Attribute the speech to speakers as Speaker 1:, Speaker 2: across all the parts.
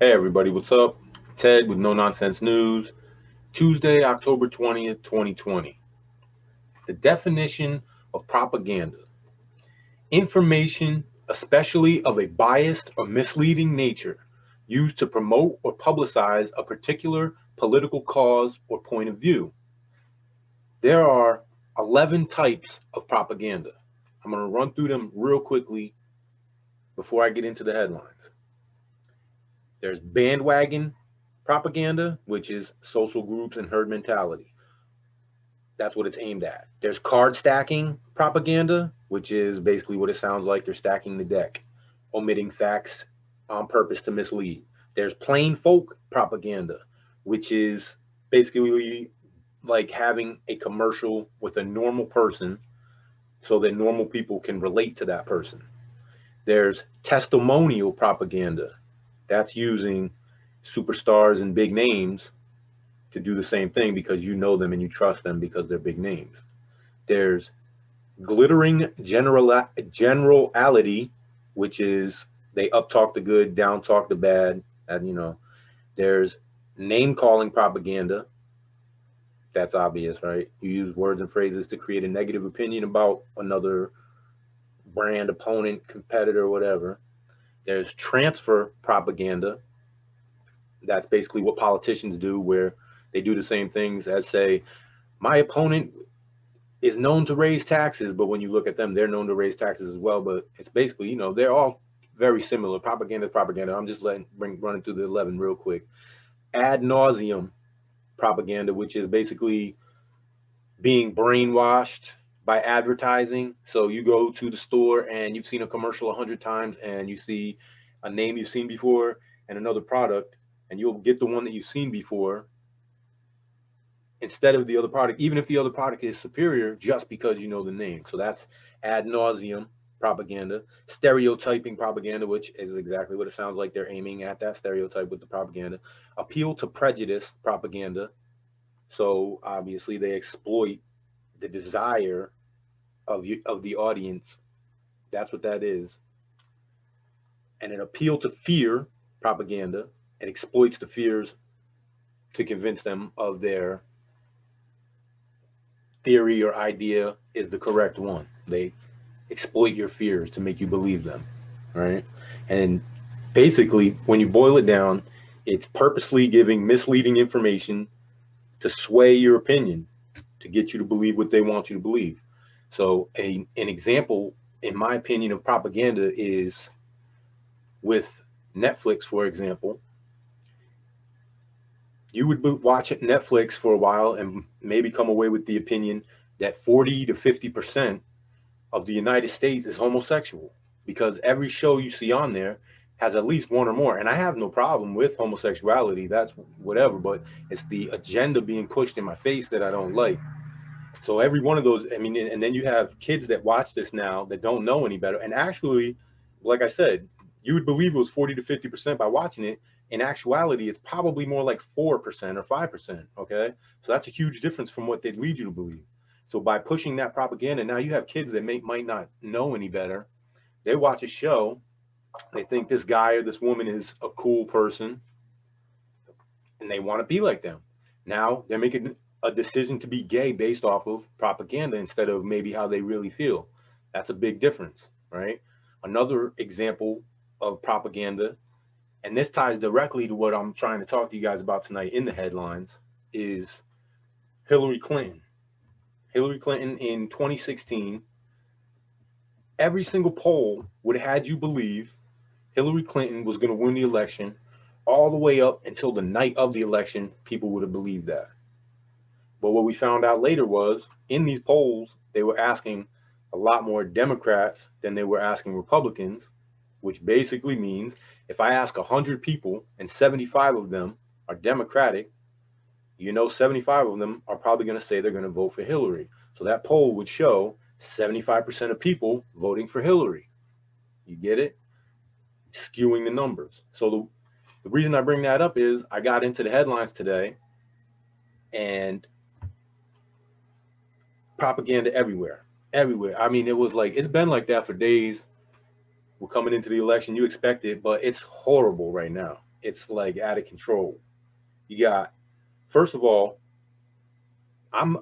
Speaker 1: Hey everybody, what's up? Ted with No Nonsense News. Tuesday, October 20th, 2020. The definition of propaganda: information, especially of a biased or misleading nature, used to promote or publicize a particular political cause or point of view. There are 11 types of propaganda. I'm going to run through them real quickly before I get into the headlines. There's bandwagon propaganda, which is social groups and herd mentality. That's what it's aimed at. There's card stacking propaganda, which is basically what it sounds like. They're stacking the deck, omitting facts on purpose to mislead. There's plain folk propaganda, which is basically like having a commercial with a normal person so that normal people can relate to that person. There's testimonial propaganda. That's using superstars and big names to do the same thing because you know them and you trust them because they're big names. There's glittering generality, which is they up talk the good, down talk the bad. And there's name calling propaganda. That's obvious, right? You use words and phrases to create a negative opinion about another brand, opponent, competitor, whatever. There's transfer propaganda. That's basically what politicians do, where they do the same things as, say, my opponent is known to raise taxes, but when you look at them, they're known to raise taxes as well. But it's basically, they're all very similar. Propaganda is propaganda. I'm just running through the 11 real quick. Ad nauseum propaganda, which is basically being brainwashed by advertising. So you go to the store and you've seen a commercial 100 times, and you see a name you've seen before and another product, and you'll get the one that you've seen before instead of the other product, even if the other product is superior, just because you know the name. So that's ad nauseum propaganda. Stereotyping propaganda, which is exactly what it sounds like. They're aiming at that stereotype with the propaganda. Appeal to prejudice propaganda. So obviously they exploit the desire of the audience. That's what that is. And an appeal to fear propaganda. It exploits the fears to convince them of their theory or idea is the correct one. They exploit your fears to make you believe them, right? And basically, when you boil it down, it's purposely giving misleading information to sway your opinion, to get you to believe what they want you to believe. So, an example, in my opinion, of propaganda is with Netflix, for example. You would watch Netflix for a while and maybe come away with the opinion that 40 to 50% of the United States is homosexual, because every show you see on there has at least one or more. And I have no problem with homosexuality, that's whatever, but it's the agenda being pushed in my face that I don't like. So every one of those, I mean, and then you have kids that watch this now that don't know any better. And actually, like I said, you would believe it was 40 to 50% by watching it. In actuality, it's probably more like 4% or 5%. Okay. So that's a huge difference from what they'd lead you to believe. So by pushing that propaganda, now you have kids that might not know any better. They watch a show, they think this guy or this woman is a cool person, and they want to be like them. Now they're making a decision to be gay based off of propaganda instead of maybe how they really feel. That's a big difference, right? Another example of propaganda, and this ties directly to what I'm trying to talk to you guys about tonight in the headlines, is Hillary Clinton. Hillary Clinton in 2016, every single poll would have had you believe Hillary Clinton was going to win the election all the way up until the night of the election. People would have believed that. But what we found out later was in these polls, they were asking a lot more Democrats than they were asking Republicans, which basically means if I ask 100 people and 75 of them are Democratic, 75 of them are probably going to say they're going to vote for Hillary. So that poll would show 75% of people voting for Hillary. You get it? Skewing the numbers. So the reason I bring that up is I got into the headlines today, and propaganda everywhere. Everywhere. I mean, it was like, it's been like that for days. We're coming into the election. You expect it, but it's horrible right now. it's like out of control. You got, first of all, I'm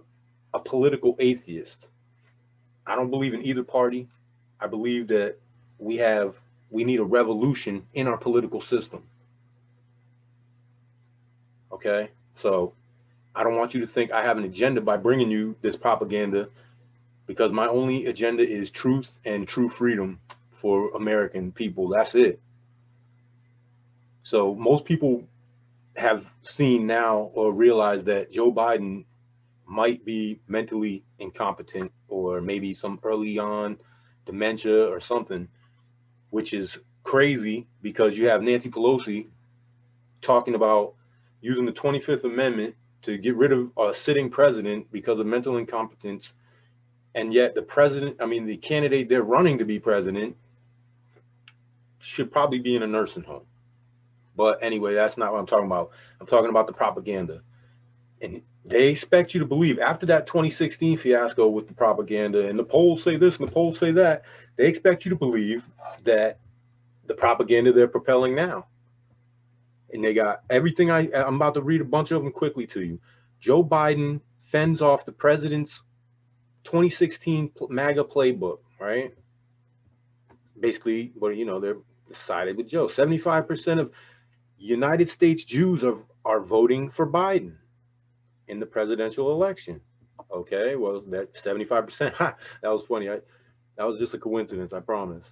Speaker 1: a political atheist. I don't believe in either party. I believe that we have we need a revolution in our political system. Okay, so I don't want you to think I have an agenda by bringing you this propaganda, because my only agenda is truth and true freedom for American people. That's it. So most people have seen now or realized that Joe Biden might be mentally incompetent, or maybe some early on dementia or something, which is crazy because you have Nancy Pelosi talking about using the 25th Amendment to get rid of a sitting president because of mental incompetence. And yet the president, I mean, the candidate they're running to be president should probably be in a nursing home. But anyway, that's not what I'm talking about. I'm talking about the propaganda. And they expect you to believe, after that 2016 fiasco with the propaganda, and the polls say this and the polls say that, they expect you to believe that the propaganda they're propelling now. And they got everything. I'm about to read a bunch of them quickly to you. Joe Biden fends off the president's 2016 MAGA playbook, right? Basically, well, they're sided with Joe. 75% of United States Jews are voting for Biden in the presidential election. Okay, well, that 75%, that was funny. That was just a coincidence, I promise.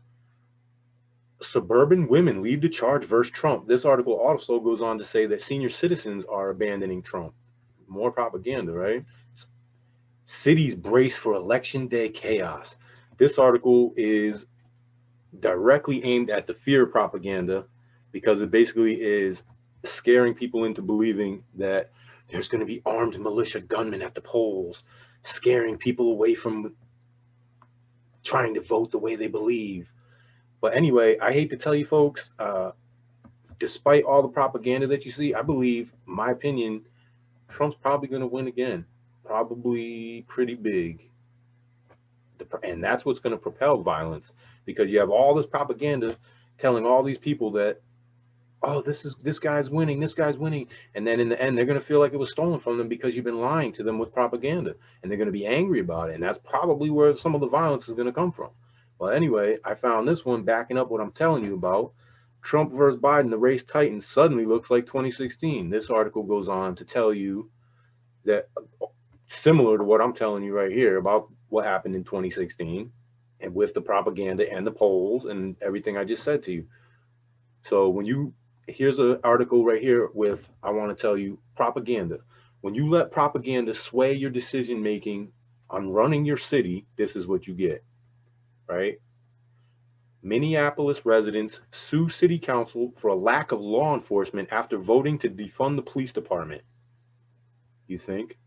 Speaker 1: Suburban women lead the charge versus Trump. This article also goes on to say that senior citizens are abandoning Trump. More propaganda, right? Cities brace for election day chaos. This article is directly aimed at the fear propaganda, because it basically is scaring people into believing that there's going to be armed militia gunmen at the polls, scaring people away from trying to vote the way they believe. But anyway, I hate to tell you folks, despite all the propaganda that you see, I believe, my opinion, Trump's probably going to win again, probably pretty big. And that's what's going to propel violence, because you have all this propaganda telling all these people that, oh, this guy's winning, and then in the end they're going to feel like it was stolen from them because you've been lying to them with propaganda, and they're going to be angry about it, and that's probably where some of the violence is going to come from. Well, anyway, I found this one backing up what I'm telling you about. Trump versus Biden, the race tightens, suddenly looks like 2016. This article goes on to tell you that, similar to what I'm telling you right here about what happened in 2016, and with the propaganda and the polls and everything I just said to you. So here's an article right here with, I want to tell you, propaganda. When you let propaganda sway your decision making on running your city, this is what you get, right? Minneapolis residents sue city council for a lack of law enforcement after voting to defund the police department. You think?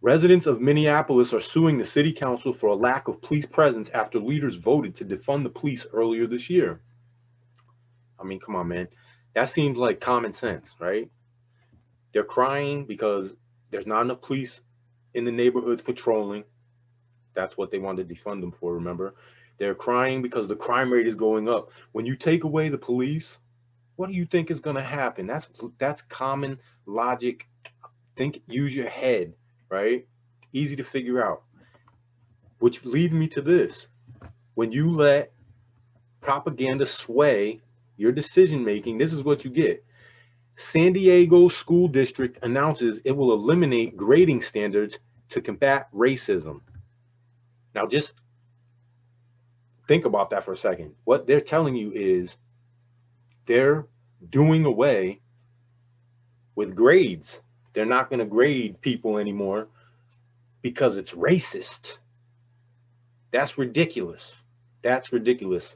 Speaker 1: Residents of Minneapolis are suing the city council for a lack of police presence after leaders voted to defund the police earlier this year. I mean, come on, man. That seems like common sense, right? They're crying because there's not enough police in the neighborhoods patrolling. That's what they wanted to defund them for, remember? They're crying because the crime rate is going up. When you take away the police, what do you think is going to happen? That's common logic. Use your head, right? Easy to figure out. Which leads me to this. When you let propaganda sway your decision making, this is what you get. San Diego School District announces it will eliminate grading standards to combat racism. Now, just think about that for a second. What they're telling you is they're doing away with grades. They're not going to grade people anymore because it's racist. That's ridiculous. That's ridiculous.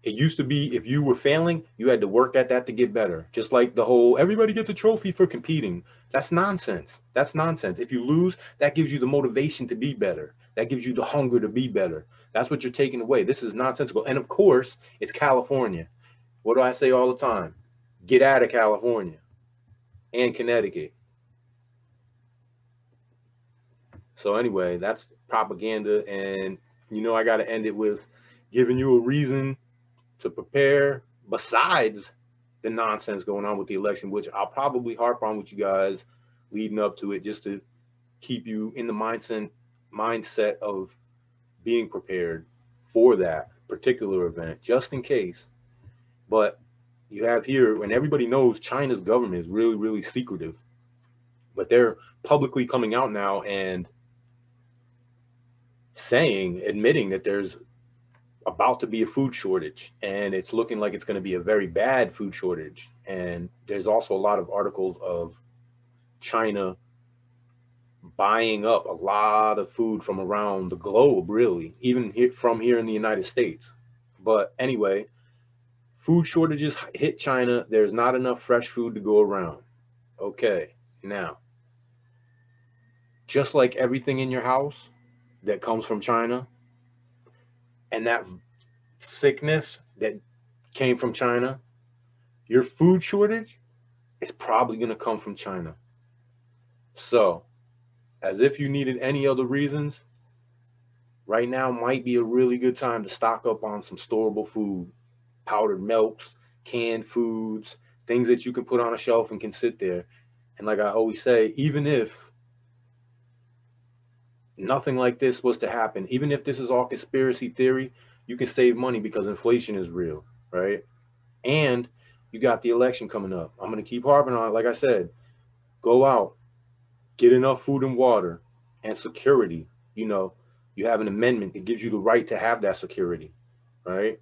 Speaker 1: It used to be, if you were failing, you had to work at that to get better. Just like the whole, everybody gets a trophy for competing. That's nonsense. That's nonsense. If you lose, that gives you the motivation to be better. That gives you the hunger to be better. That's what you're taking away. This is nonsensical. And of course, it's California. What do I say all the time? Get out of California and Connecticut. So anyway, that's propaganda. And I got to end it with giving you a reason to prepare besides the nonsense going on with the election, which I'll probably harp on with you guys leading up to it, just to keep you in the mindset of being prepared for that particular event, just in case. But you have here, and everybody knows China's government is really, really secretive, but they're publicly coming out now and admitting that there's about to be a food shortage, and it's looking like it's going to be a very bad food shortage. And there's also a lot of articles of China buying up a lot of food from around the globe, really, even from here in the United States. But anyway, food shortages hit China. There's not enough fresh food to go around. Okay, now, just like everything in your house that comes from China, and that sickness that came from China, your food shortage is probably going to come from China. So, as if you needed any other reasons, right now might be a really good time to stock up on some storable food, powdered milks, canned foods, things that you can put on a shelf and can sit there. And like I always say, even if nothing like this was to happen, even if this is all conspiracy theory, you can save money because inflation is real, right? And you got the election coming up. I'm going to keep harping on it. Like I said, go out, get enough food and water and security. You know, you have an amendment that gives you the right to have that security, right?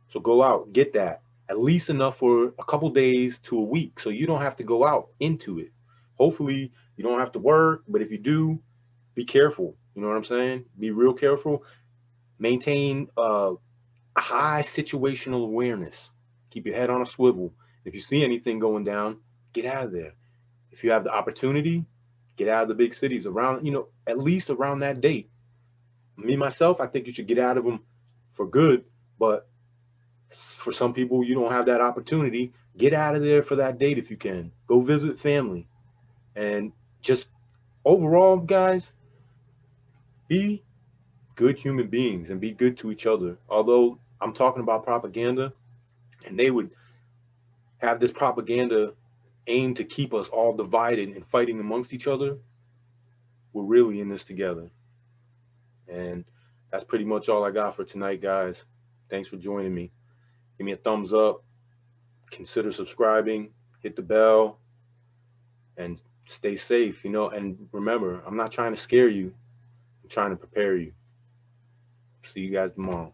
Speaker 1: So go out, get that, at least enough for a couple days to a week, so you don't have to go out into it. Hopefully, you don't have to work, but if you do, be careful. You know what I'm saying? Be real careful. Maintain a high situational awareness. Keep your head on a swivel. If you see anything going down, get out of there. If you have the opportunity, get out of the big cities around, at least around that date. Me, myself, I think you should get out of them for good. But for some people, you don't have that opportunity. Get out of there for that date if you can. Go visit family. And just overall, guys, be good human beings and be good to each other. Although I'm talking about propaganda, and they would have this propaganda aimed to keep us all divided and fighting amongst each other, we're really in this together. And that's pretty much all I got for tonight, guys. Thanks for joining me. Give me a thumbs up, consider subscribing, hit the bell, and stay safe, and remember, I'm not trying to scare you. I'm trying to prepare you. See you guys tomorrow.